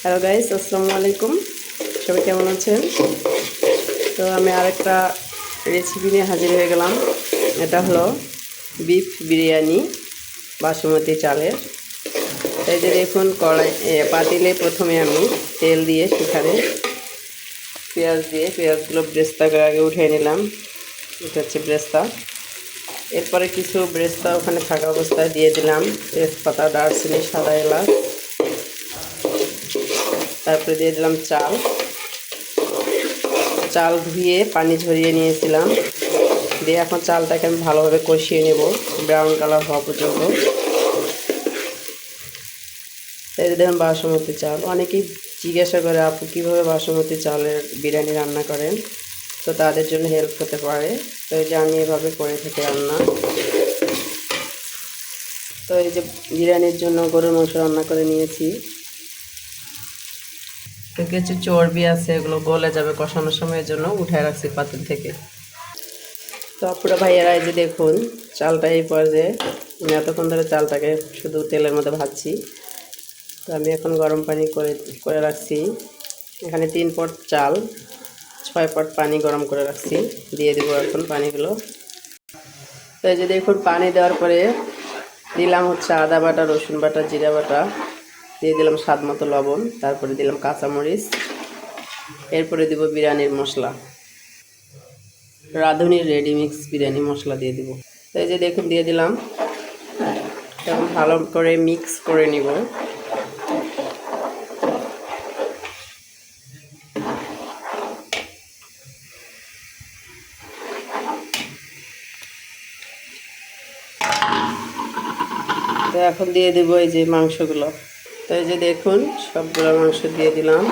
Hello guys, আসসালামু আলাইকুম। সবাই কেমন আছেন? তো আমি আরেকটা রেসিপি নিয়ে হাজির হয়ে গেলাম। এটা হলো বিফ বিরিয়ানি বাসমতি চালের। এই যে দেখুন, পাতিলে প্রথমে আমি তেল দিয়ে সেখানে পেঁয়াজগুলো ব্রেস্তা করে আগে উঠিয়ে নিলাম। এটা হচ্ছে ব্রেস্তা। এরপরে কিছু ব্রেস্তা ওখানে থাকা অবস্থায় দিয়ে দিলাম তেজপাতা, দারচিনি, সাদা এলাচ। তারপরে দিয়ে দিলাম চাল ধুয়ে পানি ঝরিয়ে নিয়েছিলাম। দিয়ে এখন চালটাকে আমি ভালোভাবে কষিয়ে নেব ব্রাউন কালার হওয়া পর্যন্ত। এই যে দেখুন বাসমতি চাল, অনেকেই জিজ্ঞাসা করে আপু কীভাবে বাসমতি চালের বিরিয়ানি রান্না করেন, তো তাদের জন্য হেল্প হতে পারে। তো এই যে আমি এভাবে করে থাকি রান্না। তো এই যে বিরিয়ানির জন্য গরুর মাংস রান্না করে নিয়েছি। তো কিছু চর্বি আছে, এগুলো গলে যাবে কষানোর সময়ের জন্য উঠায় রাখছি পাতিল থেকে। তো আপুরা ভাইয়েরা, এই যে দেখুন চালটা এই পর্যায়ে, আমি এতক্ষণ ধরে চালটাকে শুধু তেলের মধ্যে ভাজছি। তো আমি এখন গরম পানি করে রাখছি। এখানে 3 পট চাল, 6 পট পানি গরম করে রাখছি। দিয়ে দেবো এখন পানিগুলো। তো এই যে দেখুন পানি দেওয়ার পরে দিলাম হচ্ছে আদা বাটা, রসুন বাটা, জিরা বাটা, দিয়ে দিলাম স্বাদ মতো লবণ, তারপরে দিলাম কাঁচামরিচ, এরপরে দিব বিরিয়ানির মশলা, রাঁধুনির রেডিমিক্স বিরিয়ানি মশলা দিয়ে দিব। তো এই যে দেখুন দিয়ে দিলাম, এখন ভালো করে মিক্স করে নিব। তো এখন দিয়ে দেব এই যে মাংসগুলো। তো এই যে দেখুন সবগুলো মাংস দিয়ে দিলাম।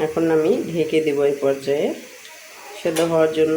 এখন আমি ঢেকে দেব এই পর্যায়ে সেদ্ধ হওয়ার জন্য।